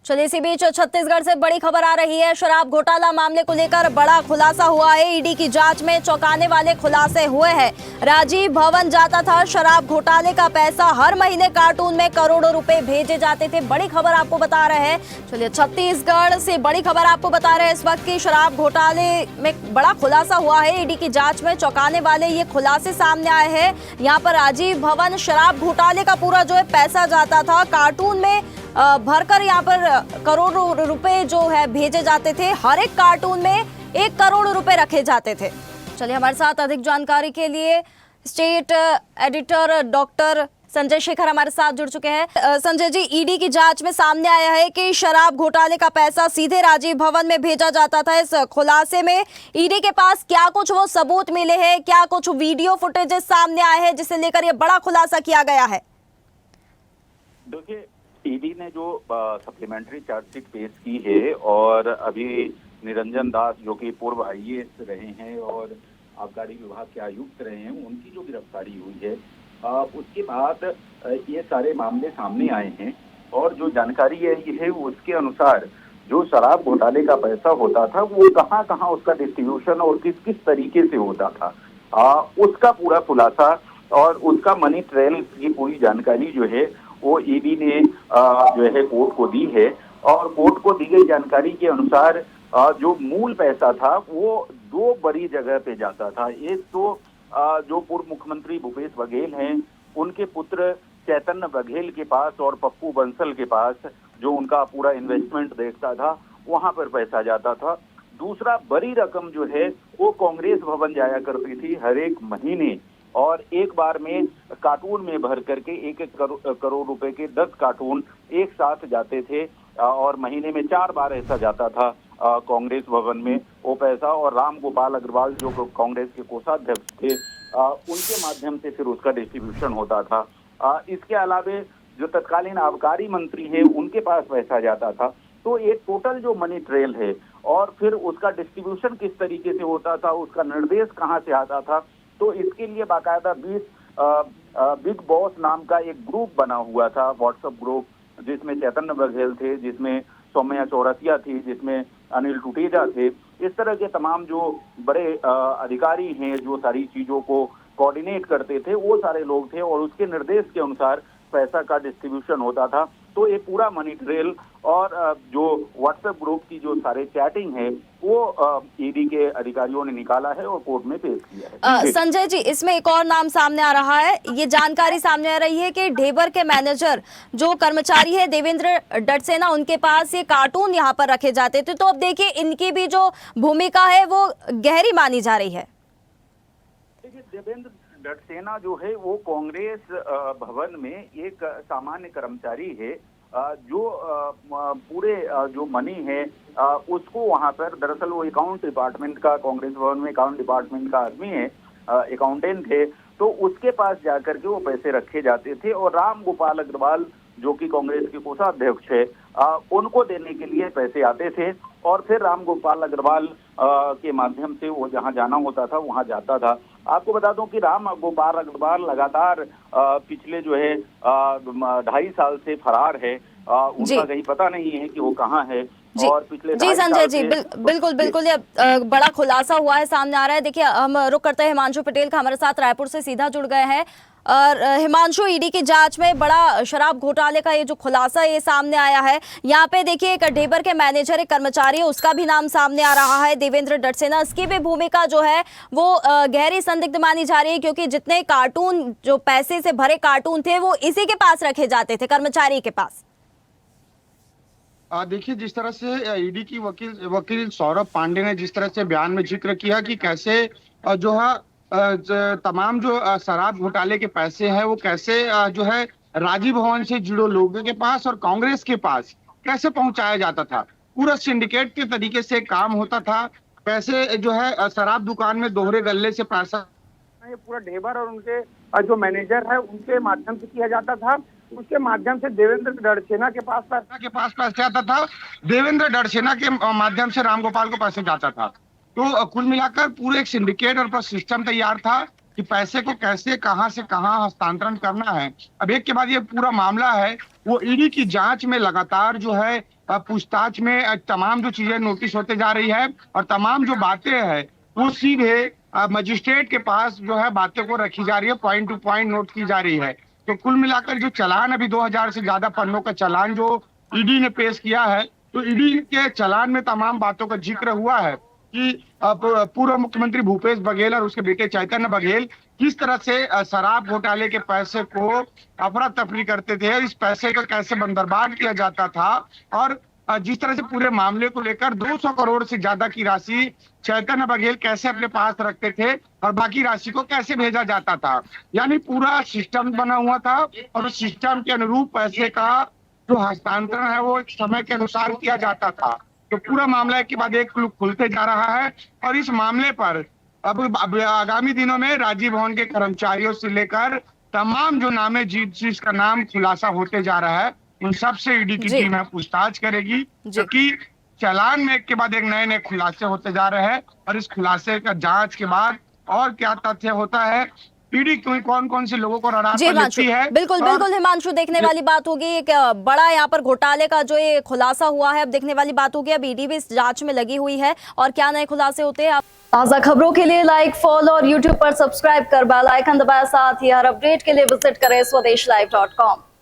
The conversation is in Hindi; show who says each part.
Speaker 1: चलिए इसी बीच छत्तीसगढ़ से बड़ी खबर आ रही है। शराब घोटाला मामले को लेकर बड़ा खुलासा हुआ है। ईडी की जांच में चौंकाने वाले खुलासे हुए हैं। राजीव भवन जाता था शराब घोटाले का पैसा। हर महीने कार्टून में करोड़ों रुपए भेजे जाते थे। बड़ी खबर आपको बता रहे हैं। चलिए छत्तीसगढ़ से बड़ी खबर आपको बता रहे हैं इस वक्त की शराब घोटाले में बड़ा खुलासा हुआ है। ईडी की जांच में चौंकाने वाले ये खुलासे सामने आए हैं। यहाँ पर राजीव भवन शराब घोटाले का पूरा जो है पैसा जाता था कार्टून में भरकर। यहाँ पर करोड़ों रुपए जो है भेजे जाते थे। हर एक कार्टून में 1 करोड़ रुपए रखे जाते थे। चलिए हमारे साथ अधिक जानकारी के लिए state editor doctor Sanjay Shekhar हमारे साथ जुड़ चुके हैं। संजय जी, ईडी की जांच में सामने आया है कि शराब घोटाले का पैसा सीधे राजीव भवन में भेजा जाता था। इस खुलासे में ईडी के पास क्या कुछ वो सबूत मिले हैं, क्या कुछ वीडियो फुटेजेस सामने आए हैं जिसे लेकर ये बड़ा खुलासा किया गया है?
Speaker 2: देखिए, ईडी ने जो सप्लीमेंट्री चार्जशीट पेश की है और अभी निरंजन दास जो कि पूर्व आईएएस रहे हैं और आबकारी विभाग के आयुक्त रहे हैं, उनकी जो गिरफ्तारी हुई है उसके बाद ये सारे मामले सामने आए हैं। और जो जानकारी है उसके अनुसार जो शराब घोटाले का पैसा होता था वो कहाँ कहाँ उसका डिस्ट्रीब्यूशन और किस किस तरीके से होता था, उसका पूरा खुलासा और उसका मनी ट्रेल की पूरी जानकारी जो है वो ईडी ने जो है कोर्ट को दी है। और कोर्ट को दी गई जानकारी के अनुसार जो मूल पैसा था वो 2 बड़ी जगह पे जाता था। एक तो जो पूर्व मुख्यमंत्री भूपेश बघेल हैं उनके पुत्र चैतन्य बघेल के पास और पप्पू बंसल के पास, जो उनका पूरा इन्वेस्टमेंट देखता था, वहां पर पैसा जाता था। दूसरा बड़ी रकम जो है वो कांग्रेस भवन जाया करती थी हर एक महीने, और एक बार में कार्टून में भर करके 1-1 करोड़ रुपए के 10 कार्टून एक साथ जाते थे और महीने में 4 बार ऐसा जाता था कांग्रेस भवन में वो पैसा। और राम गोपाल अग्रवाल जो कांग्रेस के कोषाध्यक्ष थे उनके माध्यम से फिर उसका डिस्ट्रीब्यूशन होता था। इसके अलावे जो तत्कालीन आबकारी मंत्री हैं उनके पास पैसा जाता था। तो एक टोटल जो मनी ट्रेल है और फिर उसका डिस्ट्रीब्यूशन किस तरीके से होता था, उसका निर्देश कहाँ से आता था, तो इसके लिए बाकायदा बिग बॉस नाम का एक ग्रुप बना हुआ था, व्हाट्सएप ग्रुप, जिसमें चैतन्य बघेल थे, जिसमें सौम्या चौरसिया थी, जिसमें अनिल टुटेजा थे। इस तरह के तमाम जो बड़े अधिकारी हैं जो सारी चीजों को कोऑर्डिनेट करते थे वो सारे लोग थे और उसके निर्देश के अनुसार पैसा का डिस्ट्रीब्यूशन होता था। तो ये पूरा मनी ट्रेल और जो व्हाट्सएप ग्रुप की जो सारे चैटिंग है वो ईडी के अधिकारियों ने निकाला है और कोर्ट में पेश किया है।
Speaker 1: संजय जी, इसमें एक और नाम सामने आ रहा है। ये जानकारी सामने आ रही है कि ढेबर के मैनेजर जो कर्मचारी है देवेंद्र डडसेना, उनके पास ये कार्टून यहाँ पर रखे जाते थे। तो अब देखिए इनकी भी जो भूमिका है वो गहरी मानी जा रही है।
Speaker 2: देखिए, देवेंद्र डडसेना जो है वो कांग्रेस भवन में एक सामान्य कर्मचारी है जो पूरे जो मनी है उसको वहां पर, दरअसल वो अकाउंट डिपार्टमेंट का, कांग्रेस भवन में अकाउंट डिपार्टमेंट का आदमी है, अकाउंटेंट है, तो उसके पास जाकर के वो पैसे रखे जाते थे। और राम गोपाल अग्रवाल जो कि कांग्रेस के कोषाध्यक्ष है उनको देने के लिए पैसे आते थे और फिर राम गोपाल अग्रवाल के माध्यम से वो जहां जाना होता था वहां जाता था। आपको बता दूं कि राम गोपाल अग्रवाल लगातार पिछले जो है 2.5 साल से फरार है। उनका कहीं पता नहीं है कि वो कहाँ है। और पिछले
Speaker 1: जी संजय जी, बिल्कुल ये बड़ा खुलासा हुआ है, सामने आ रहा है। देखिए हम रुक करते हैं हिमांशु पटेल का, हमारे साथ रायपुर से सीधा जुड़ गए हैं। और हिमांशु, ईडी की जांच में बड़ा शराब घोटाले का ये जो खुलासा ये सामने आया है, यहाँ पे देखिए एक ढेबर के मैनेजर, एक कर्मचारी है, उसका भी नाम सामने आ रहा है, देवेंद्र डडसेना। इसकी भी भूमिका जो है वो गहरी संदिग्ध मानी जा रही है, क्योंकि जितने कार्टून, जो पैसे से भरे कार्टून थे, वो इसी के पास रखे जाते थे, कर्मचारी के पास।
Speaker 3: देखिए, जिस तरह से ईडी की वकील सौरभ पांडे ने जिस तरह से बयान में जिक्र किया कि कैसे जो है तमाम जो शराब घोटाले के पैसे हैं वो कैसे जो है राजीव भवन से जुड़े लोगों के पास और कांग्रेस के पास कैसे पहुंचाया जाता था। पूरा सिंडिकेट के तरीके से काम होता था। पैसे जो है शराब दुकान में दोहरे गल्ले से पैसा ये पूरा ढेबर और उनके जो मैनेजर है उनके माध्यम से किया जाता था। उसके माध्यम से देवेंद्र डडसेना के पास पैसा जाता था। देवेंद्र डडसेना के माध्यम से रामगोपाल को पैसे जाता था। तो कुल मिलाकर पूरे एक सिंडिकेट और सिस्टम तैयार था कि पैसे को कैसे कहां से कहां हस्तांतरण करना है। अब एक के बाद ये पूरा मामला है वो ईडी की जांच में लगातार जो है पूछताछ में तमाम जो चीजें नोटिस होते जा रही है और तमाम जो बातें हैं वो सीधे मजिस्ट्रेट के पास जो है बातें को रखी जा रही है, पॉइंट टू पॉइंट नोट की जा रही है। तो कुल मिलाकर जो चालान अभी 2000 से ज्यादा पन्नों का चालान जो ईडी ने पेश किया है, तो ईडी के चालान में तमाम बातों का जिक्र हुआ है कि पूर्व मुख्यमंत्री भूपेश बघेल और उसके बेटे चैतन्य बघेल किस तरह से शराब घोटाले के पैसे को अफरा तफरी करते थे, इस पैसे का कैसे बंदरबांट किया जाता था और जिस तरह से पूरे मामले को लेकर 200 करोड़ से ज्यादा की राशि चैतन्य बघेल कैसे अपने पास रखते थे और बाकी राशि को कैसे भेजा जाता था। यानी पूरा सिस्टम बना हुआ था और उस सिस्टम के अनुरूप पैसे का जो हस्तांतरण है वो समय के अनुसार किया जाता था। तो पूरा मामला एक के बाद एक खुलते जा रहा है और इस मामले पर अब आगामी दिनों में राजीव भवन के कर्मचारियों से लेकर तमाम जो नामे जिसका नाम खुलासा होते जा रहा है उन सब से ईडी की टीम है पूछताछ करेगी, क्योंकि चालान में एक के बाद एक नए नए खुलासे होते जा रहे हैं और इस खुलासे का जांच के बाद और क्या तथ्य होता है, ईडी कौन कौन से लोगों को रडार पर लेती है।
Speaker 1: बिल्कुल बिल्कुल हिमांशु, देखने वाली बात होगी। एक बड़ा यहाँ पर घोटाले का जो ये खुलासा हुआ है, अब देखने वाली बात होगी। अब ईडी भी इस जांच में लगी हुई है और क्या नए खुलासे होते हैं। ताजा खबरों के लिए लाइक, फॉलो और यूट्यूब पर सब्सक्राइब कर बेल आइकन दबाएं। साथ ही हर अपडेट के लिए विजिट करें स्वदेशलाइव.com।